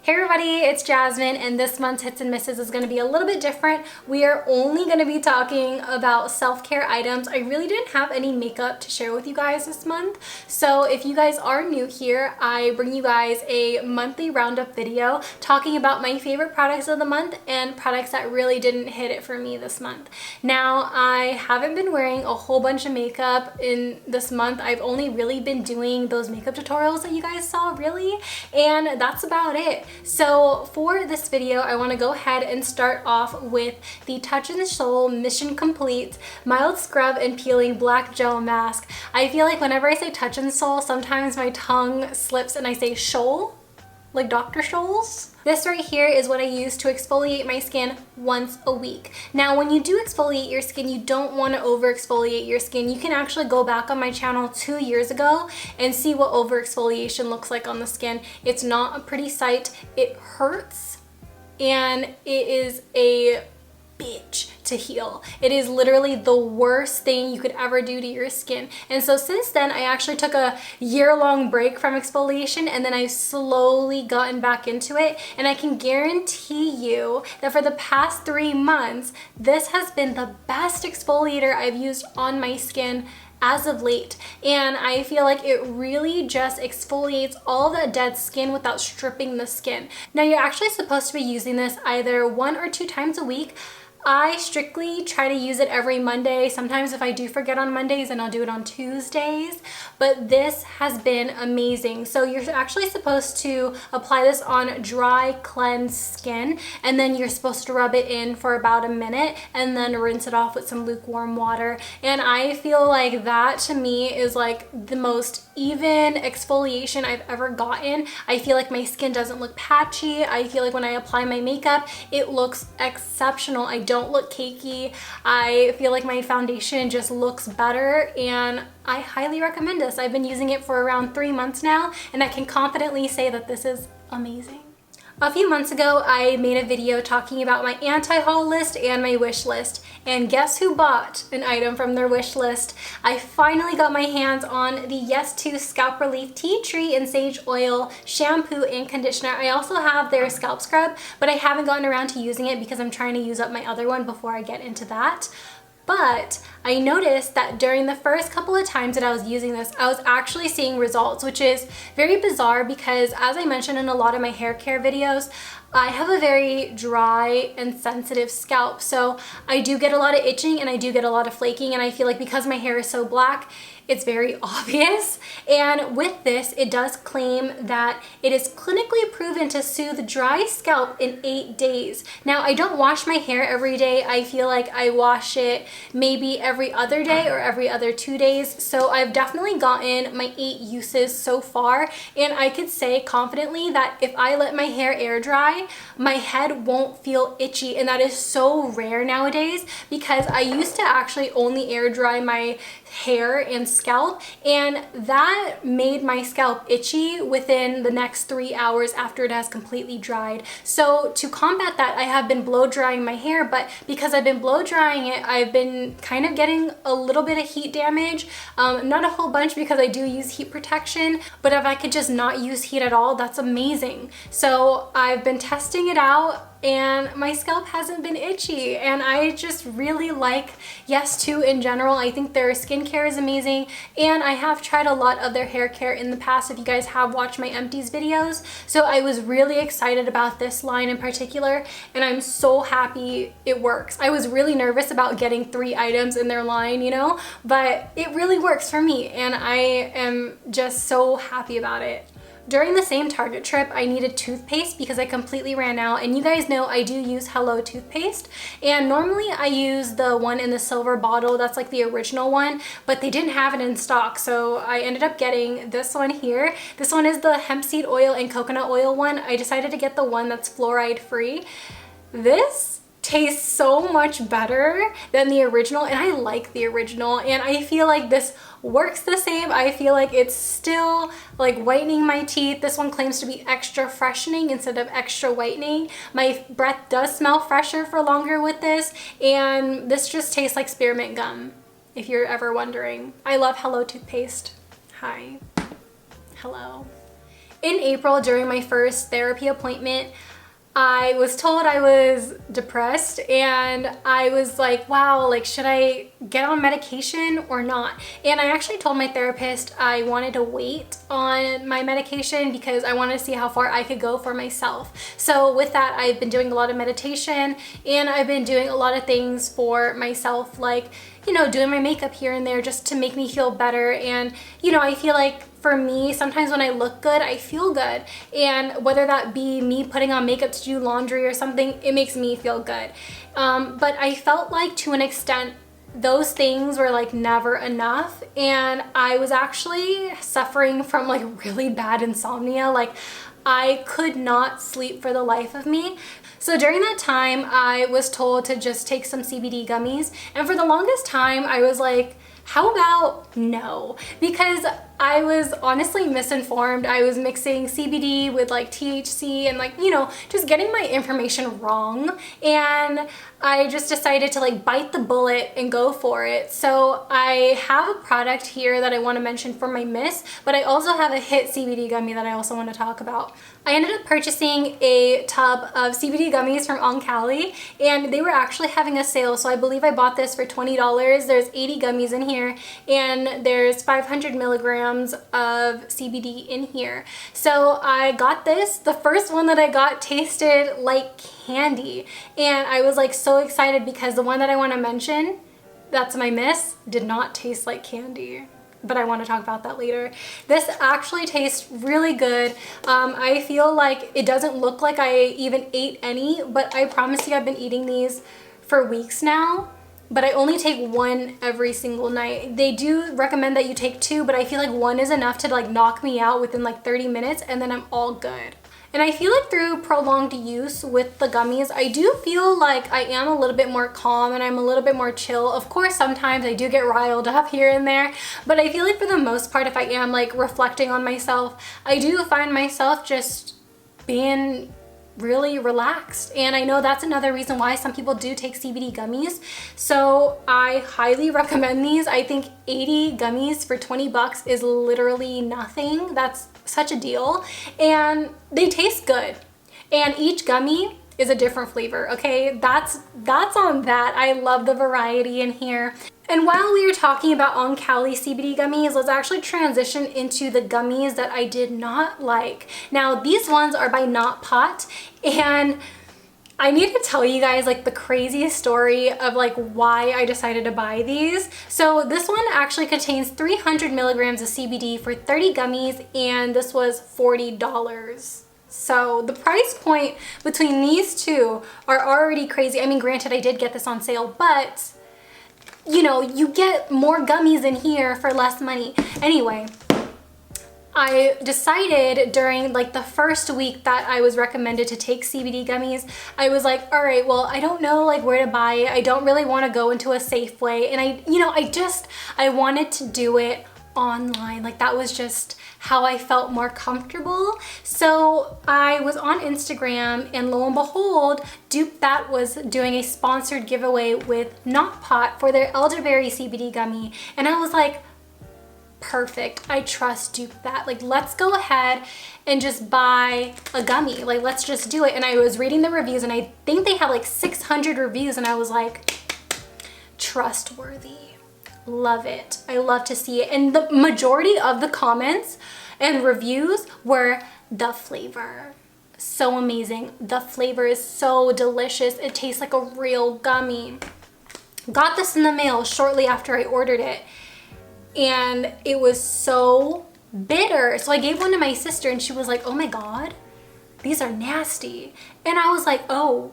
Hey everybody, it's Jasmine, and this month's Hits and Misses is going to be a little bit different. We are only going to be talking about self-care items. I really didn't have any makeup to share with you guys this month, so if you guys are new here, I bring you guys a monthly roundup video talking about my favorite products of the month and products that really didn't hit it for me this month. Now, I haven't been wearing a whole bunch of makeup in this month. I've only really been doing those makeup tutorials that you guys saw, really, and that's about it. So for this video, I want to go ahead and start off with the Touch in the Soul Mission Complete Mild Scrub and Peeling Black Gel Mask. I feel like whenever I say Touch in the Soul, sometimes my tongue slips and I say Shoal, like Dr. Scholl's. This right here is what I use to exfoliate my skin once a week. Now, when you do exfoliate your skin, you don't want to over exfoliate your skin. You can actually go back on my channel 2 years ago and see what over exfoliation looks like on the skin. It's not a pretty sight. It hurts and it is a bitch to heal. It is literally the worst thing you could ever do to your skin. And so since then, I actually took a year-long break from exfoliation, and then I've slowly gotten back into it. And I can guarantee you that for the past 3 months, this has been the best exfoliator I've used on my skin as of late, and I feel like it really just exfoliates all the dead skin without stripping the skin. Now, you're actually supposed to be using this either 1 or 2 times a week. I strictly try to use it every Monday. Sometimes if I do forget on Mondays, then I'll do it on Tuesdays. But this has been amazing. So you're actually supposed to apply this on dry, cleansed skin, and then you're supposed to rub it in for about a minute and then rinse it off with some lukewarm water. And I feel like that to me is like the most even exfoliation I've ever gotten. I feel like my skin doesn't look patchy. I feel like when I apply my makeup, it looks exceptional. I don't look cakey. I feel like my foundation just looks better, and I highly recommend this. I've been using it for around 3 months now, and I can confidently say that this is amazing. A few months ago, I made a video talking about my anti-haul list and my wish list, and guess who bought an item from their wish list? I finally got my hands on the Yes2 Scalp Relief Tea Tree and Sage Oil Shampoo and Conditioner. I also have their scalp scrub, but I haven't gotten around to using it because I'm trying to use up my other one before I get into that. But I noticed that during the first couple of times that I was using this, I was actually seeing results, which is very bizarre because, as I mentioned in a lot of my hair care videos, I have a very dry and sensitive scalp. So I do get a lot of itching and I do get a lot of flaking, and I feel like because my hair is so black, it's very obvious. And with this, it does claim that it is clinically proven to soothe dry scalp in 8 days. Now, I don't wash my hair every day. I feel like I wash it maybe every other day or every other 2 days. So I've definitely gotten my 8 uses so far. And I could say confidently that if I let my hair air dry, my head won't feel itchy. And that is so rare nowadays because I used to actually only air dry my hair and scalp, and that made my scalp itchy within the next 3 hours after it has completely dried. So to combat that, I have been blow drying my hair, but because I've been blow drying it, I've been kind of getting a little bit of heat damage. Not a whole bunch because I do use heat protection, but if I could just not use heat at all, that's amazing. So I've been testing it out, and my scalp hasn't been itchy, and I just really like Yes2 in general. I think their skincare is amazing, and I have tried a lot of their hair care in the past if you guys have watched my empties videos. So I was really excited about this line in particular, and I'm so happy it works. I was really nervous about getting 3 items in their line, you know, but it really works for me, and I am just so happy about it. During the same Target trip, I needed toothpaste because I completely ran out, and you guys know I do use Hello toothpaste, and normally I use the one in the silver bottle. That's like the original one, but they didn't have it in stock, so I ended up getting this one here. This one is the hemp seed oil and coconut oil one. I decided to get the one that's fluoride free. This tastes so much better than the original, and I like the original, and I feel like this works the same. I feel like it's still like whitening my teeth. This one claims to be extra freshening instead of extra whitening. My breath does smell fresher for longer with this, and this just tastes like spearmint gum, if you're ever wondering. I love Hello toothpaste. Hi. Hello. in April during my first therapy appointment, I was told I was depressed, and I was like, wow, like, should I get on medication or not? And I actually told my therapist I wanted to wait on my medication because I wanted to see how far I could go for myself. So with that, I've been doing a lot of meditation, and I've been doing a lot of things for myself, like, you know, doing my makeup here and there just to make me feel better. And, you know, I feel like for me, sometimes when I look good, I feel good. And whether that be me putting on makeup to do laundry or something, it makes me feel good. But I felt like to an extent, those things were like never enough. And I was actually suffering from like really bad insomnia. Like, I could not sleep for the life of me. So during that time, I was told to just take some CBD gummies. And for the longest time, I was like, how about no? Because I was honestly misinformed. I was mixing CBD with like THC and, like, you know, just getting my information wrong. And I just decided to like bite the bullet and go for it. So I have a product here that I want to mention for my miss, but I also have a hit CBD gummy that I also want to talk about. I ended up purchasing a tub of CBD gummies from Oncali, and they were actually having a sale. So I believe I bought this for $20. There's 80 gummies in here, and there's 500 milligrams of CBD in here. So I got this. The first one that I got tasted like candy, and I was like so excited because the one that I want to mention, that's my miss, did not taste like candy. But I want to talk about that later. This actually tastes really good. I feel like it doesn't look like I even ate any, but I promise you I've been eating these for weeks now. But I only take one every single night. They do recommend that you take two, but I feel like one is enough to like knock me out within like 30 minutes, and then I'm all good. And I feel like through prolonged use with the gummies, I do feel like I am a little bit more calm and I'm a little bit more chill. Of course, sometimes I do get riled up here and there, but I feel like for the most part, if I am like reflecting on myself, I do find myself just being really relaxed. And I know that's another reason why some people do take CBD gummies. So I highly recommend these. I think 80 gummies for 20 bucks is literally nothing. That's such a deal. And they taste good. And each gummy is a different flavor, okay? That's on that. I love the variety in here. And while we were talking about Oncali CBD gummies, let's actually transition into the gummies that I did not like. Now, these ones are by Not Pot, and I need to tell you guys like the craziest story of like why I decided to buy these. So this one actually contains 300 milligrams of CBD for 30 gummies, and this was $40. So the price point between these two are already crazy. I mean, granted, I did get this on sale, but you know, you get more gummies in here for less money. Anyway, I decided during like the first week that I was recommended to take CBD gummies, I was like, all right, well, I don't know like where to buy it. I don't really want to go into a Safeway. And I wanted to do it online. Like that was just how I felt more comfortable. So I was on Instagram, and lo and behold, That was doing a sponsored giveaway with Not Pot for their elderberry CBD gummy. And I was like, perfect, I trust That. Like, let's go ahead and just buy a gummy. Like, let's just do it. And I was reading the reviews, and I think they had like 600 reviews, and I was like, trustworthy. Love it. I love to see it. And the majority of the comments and reviews were the flavor. So amazing. The flavor is so delicious. It tastes like a real gummy. Got this in the mail shortly after I ordered it, and it was so bitter. So I gave one to my sister, and she was like, oh my God, these are nasty. And I was like, oh,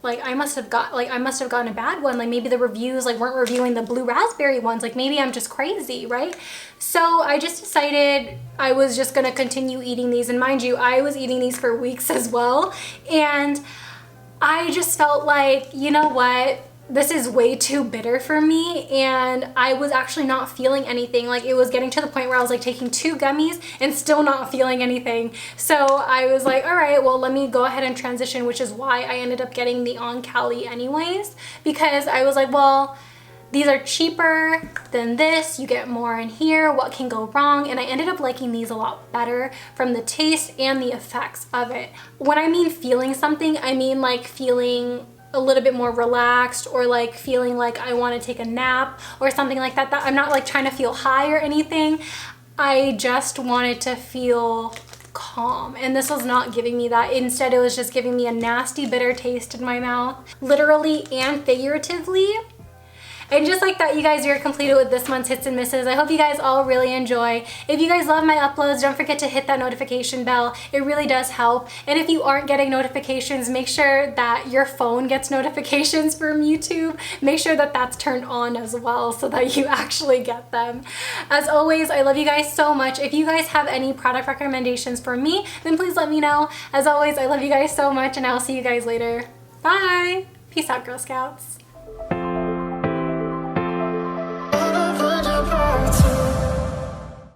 like I must have gotten a bad one. Like maybe the reviews like weren't reviewing the blue raspberry ones. Like maybe I'm just crazy, right? So I just decided I was just gonna continue eating these. And mind you, I was eating these for weeks as well. And I just felt like, you know what? This is way too bitter for me, and I was actually not feeling anything. Like it was getting to the point where I was like taking 2 gummies and still not feeling anything. So I was like, all right, well, let me go ahead and transition, which is why I ended up getting the Oncali anyways, because I was like, well, These are cheaper than this. You get more in here. What can go wrong? And I ended up liking these a lot better from the taste and the effects of it. When I mean feeling something, I mean like feeling a little bit more relaxed, or like feeling like I want to take a nap or something like that. I'm not like trying to feel high or anything. I just wanted to feel calm, and this was not giving me that. Instead, it was just giving me a nasty bitter taste in my mouth, literally and figuratively. And just like that, you guys, you're completed with this month's hits and misses. I hope you guys all really enjoy. If you guys love my uploads, don't forget to hit that notification bell. It really does help. And if you aren't getting notifications, make sure that your phone gets notifications from YouTube. Make sure that that's turned on as well so that you actually get them. As always, I love you guys so much. If you guys have any product recommendations for me, then please let me know. As always, I love you guys so much, and I'll see you guys later. Bye! Peace out, Girl Scouts.